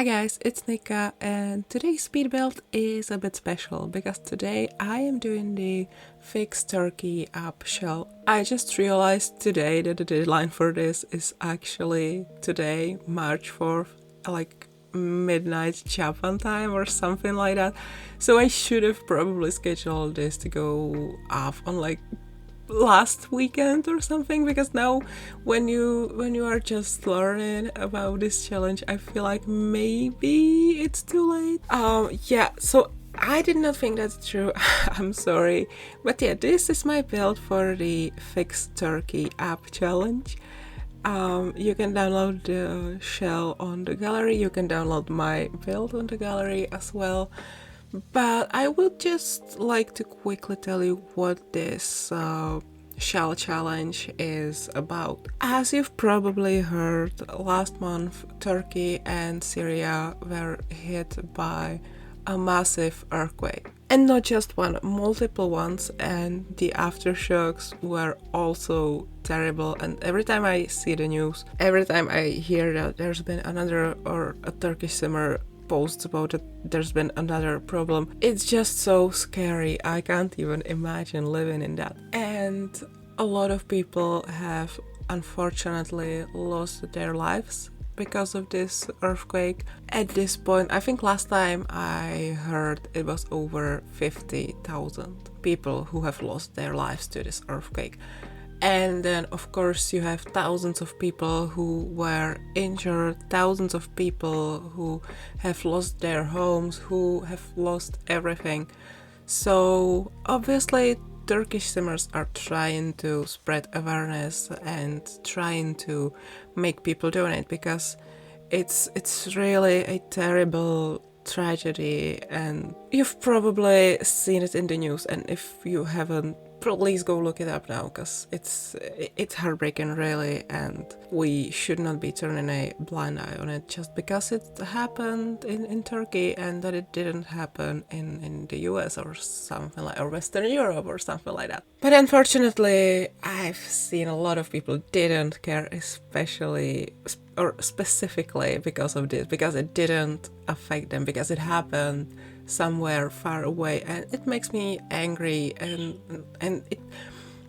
Hi guys, it's Nika, and today's speed build is a bit special because today I am doing the fixed turkey app shell. I just realized today that the deadline for this is actually today, March 4th, like midnight Japan time or something like that. So I should have probably scheduled this to go off on like last weekend or something, because now when you are just learning about this challenge, I feel like maybe it's too late. So I did not think that's true. I'm sorry, but yeah, this is my build for the fixed turkey app challenge. You can download the shell on the gallery, you can download my build on the gallery as well. But I would just like to quickly tell you what this shell challenge is about. As you've probably heard, last month Turkey and Syria were hit by a massive earthquake. And not just one, multiple ones, and the aftershocks were also terrible. And every time I see the news, every time I hear that there's been another or a Turkish simmer posts about it, there's been another problem, it's just so scary. I can't even imagine living in that. And a lot of people have unfortunately lost their lives because of this earthquake. At this point, I think last time I heard it was over 50,000 people who have lost their lives to this earthquake. And then, of course, you have thousands of people who were injured, thousands of people who have lost their homes, who have lost everything. So, obviously, Turkish simmers are trying to spread awareness and trying to make people donate, because it's really a terrible tragedy, and you've probably seen it in the news, and if you haven't, please go look it up now, because it's heartbreaking really, and we should not be turning a blind eye on it just because it happened in Turkey and that it didn't happen in the US or something like, or Western Europe or something like that. But unfortunately, I've seen a lot of people didn't care, especially or specifically because of this, because it didn't affect them, because it happened somewhere far away, and it makes me angry, and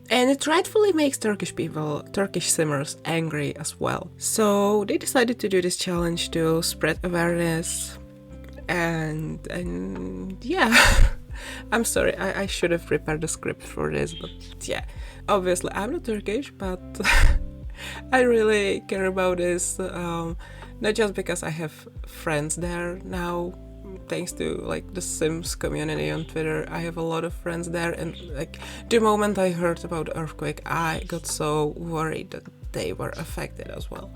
it rightfully makes Turkish simmers angry as well. So they decided to do this challenge to spread awareness, and yeah. I'm sorry, I should have prepared the script for this, but yeah, obviously I'm not Turkish, but I really care about this, not just because I have friends there now, thanks to like the Sims community on Twitter. I have a lot of friends there, and like the moment I heard about the earthquake, I got so worried that they were affected as well.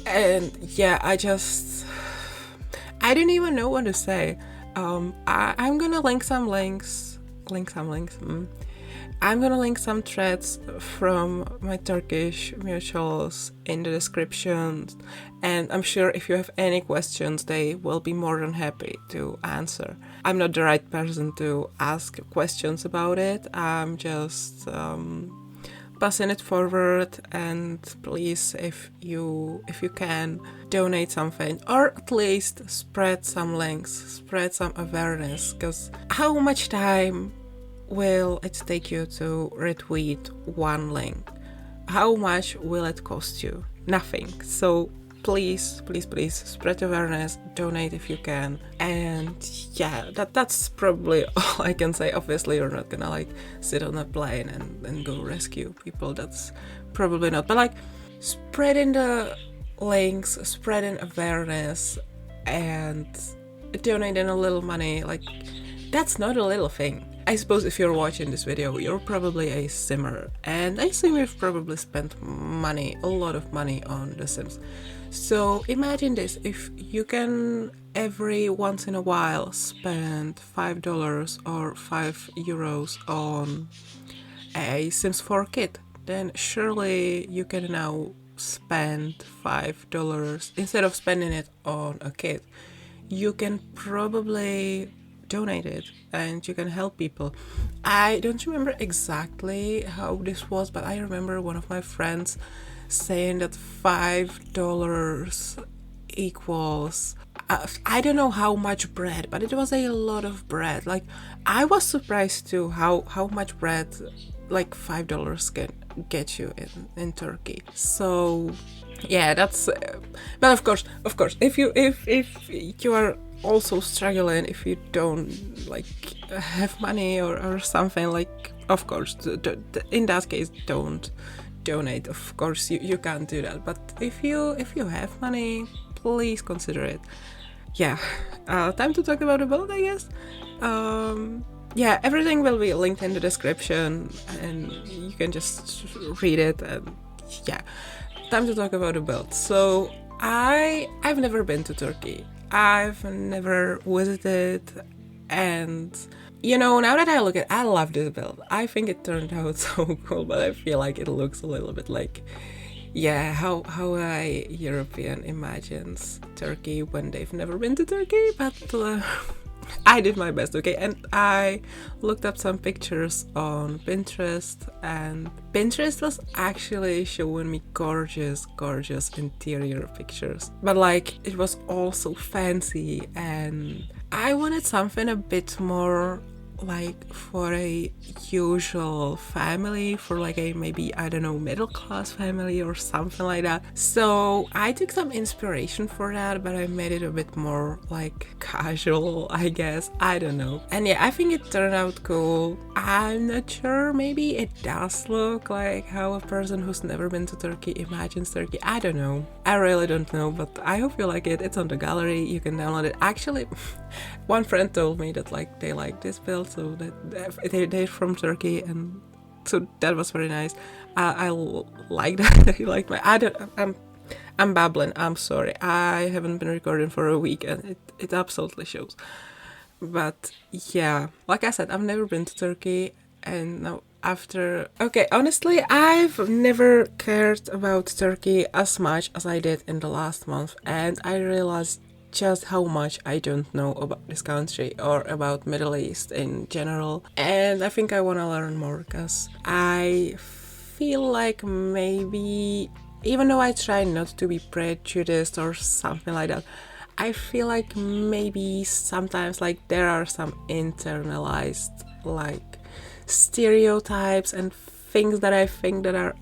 And yeah, I didn't even know what to say. I'm gonna link some links. I'm gonna link some threads from my Turkish mutuals in the description, and I'm sure if you have any questions, they will be more than happy to answer. I'm not the right person to ask questions about it. I'm just passing it forward, and please, if you can, donate something, or at least spread some links, spread some awareness, because how much time will it take you to retweet one link? How much will it cost you? Nothing. So please spread awareness, donate if you can, and yeah, that's probably all I can say. Obviously you're not gonna like sit on a plane and go rescue people, that's probably not, but like spreading the links, spreading awareness, and donating a little money, like that's not a little thing. I suppose if you're watching this video, you're probably a simmer, and I assume you've probably spent money, a lot of money on The Sims. So imagine this, if you can every once in a while spend $5 or €5 on a Sims 4 kit, then surely you can now spend $5, instead of spending it on a kit, you can probably donate it and you can help people. I don't remember exactly how this was, but I remember one of my friends saying that $5 equals I don't know how much bread, but it was a lot of bread. Like, I was surprised too how much bread like $5 can get you in Turkey. So yeah, that's but of course if you are also struggling, if you don't like have money or something, like, of course in that case don't donate. Of course you can't do that, but if you have money, please consider it. Yeah, time to talk about the build, I guess. Yeah, everything will be linked in the description and you can just read it, and yeah, time to talk about the build. So I've never been to Turkey. I've never visited, and you know, now that I look at it, I love this build. I think it turned out so cool, but I feel like it looks a little bit like, yeah, how a European imagines Turkey when they've never been to Turkey, but I did my best, okay? And I looked up some pictures on Pinterest, and Pinterest was actually showing me gorgeous interior pictures. But like, it was all so fancy, and I wanted something a bit more like for a usual family, for like a maybe, I don't know, middle class family or something like that. So I took some inspiration for that, but I made it a bit more like casual, I guess. I don't know. And yeah, I think it turned out cool. I'm not sure, maybe it does look like how a person who's never been to Turkey imagines Turkey. I don't know. I really don't know, but I hope you like it. It's on the gallery, you can download it. Actually, one friend told me that like they like this build, so that they're from Turkey, and so that was very nice. I like that. He liked my. I'm babbling. I'm sorry. I haven't been recording for a week, and it absolutely shows. But yeah, like I said, I've never been to Turkey, and now honestly, I've never cared about Turkey as much as I did in the last month, and I realized just how much I don't know about this country or about Middle East in general. And I think I want to learn more, because I feel like maybe, even though I try not to be prejudiced or something like that, I feel like maybe sometimes like there are some internalized like stereotypes and things that I think that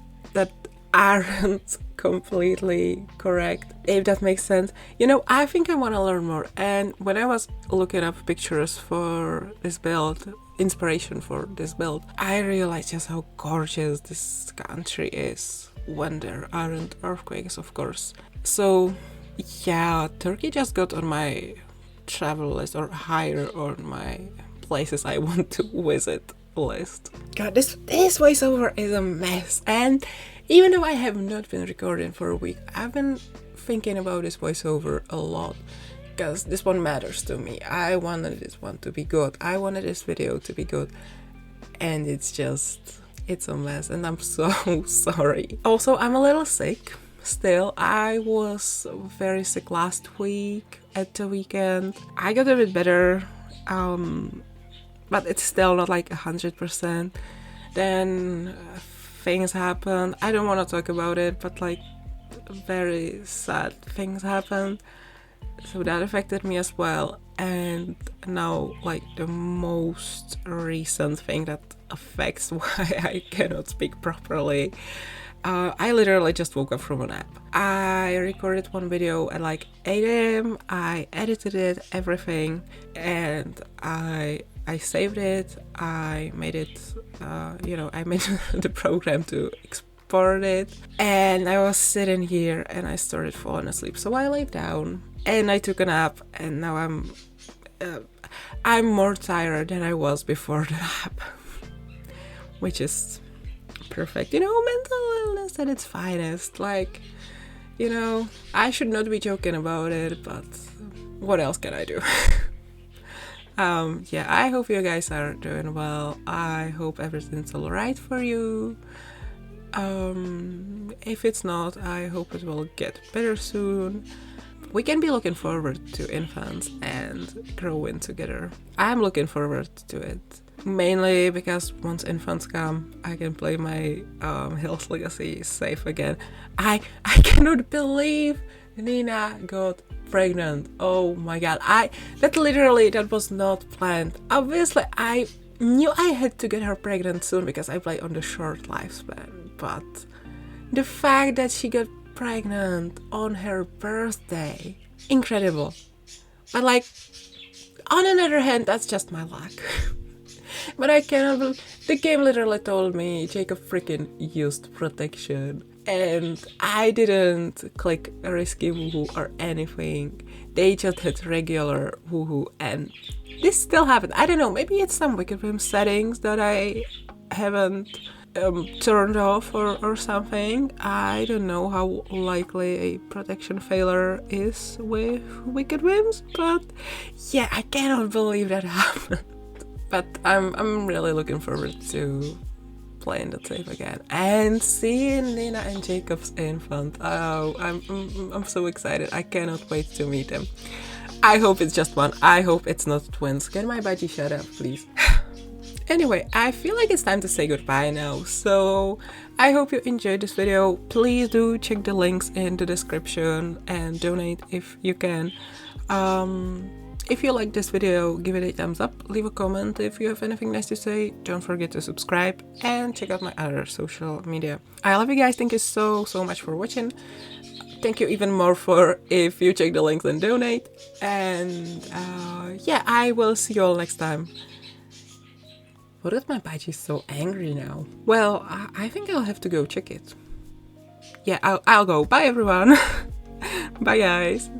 aren't completely correct, if that makes sense. You know, I think I want to learn more, and when I was looking up pictures for this build, inspiration for this build, I realized just how gorgeous this country is when there aren't earthquakes, of course. So yeah, Turkey just got on my travel list, or higher on my places I want to visit list. God, this voiceover is a mess, and even though I have not been recording for a week, I've been thinking about this voiceover a lot, because this one matters to me. I wanted this one to be good. I wanted this video to be good, and it's a mess, and I'm so sorry. Also, I'm a little sick still. I was very sick last week at the weekend. I got a bit better, but it's still not like 100%. Then things happen. I don't want to talk about it, but like very sad things happened. So that affected me as well. And now like the most recent thing that affects why I cannot speak properly. I literally just woke up from a nap. I recorded one video at like 8 a.m. I edited it, everything, and I saved it. I made it, I made the program to export it, and I was sitting here and I started falling asleep. So I laid down and I took a nap, and now I'm more tired than I was before the nap, which is perfect. You know, mental illness at its finest. Like, you know, I should not be joking about it, but what else can I do? Yeah, I hope you guys are doing well. I hope everything's alright for you. If it's not, I hope it will get better soon. We can be looking forward to infants and growing together. I'm looking forward to it. Mainly because once infants come, I can play my Hills Legacy safe again. I cannot believe Nina got pregnant. Oh my god. That was not planned. Obviously, I knew I had to get her pregnant soon because I play on the short lifespan. But the fact that she got pregnant on her birthday, incredible. But like, on another hand, that's just my luck. But I cannot believe the game literally told me Jacob freaking used protection. And I didn't click a risky woohoo or anything. They just hit regular woohoo and this still happened. I don't know, maybe it's some Wicked Whim settings that I haven't turned off or something. I don't know how likely a protection failure is with Wicked Whims, but yeah, I cannot believe that happened. But I'm really looking forward to playing that save again and seeing Nina and Jacob's infant. Oh, I'm so excited. I cannot wait to meet them. I hope it's just one. I hope it's not twins. Can my budgie shut up, please? Anyway, I feel like it's time to say goodbye now, so I hope you enjoyed this video. Please do check the links in the description and donate if you can. If you like this video, give it a thumbs up, leave a comment if you have anything nice to say, don't forget to subscribe and check out my other social media. I love you guys, thank you so much for watching. Thank you even more for if you check the links and donate. And yeah, I will see you all next time. What is my budgie so angry now? Well, I think I'll have to go check it. Yeah, I'll go. Bye everyone. Bye guys.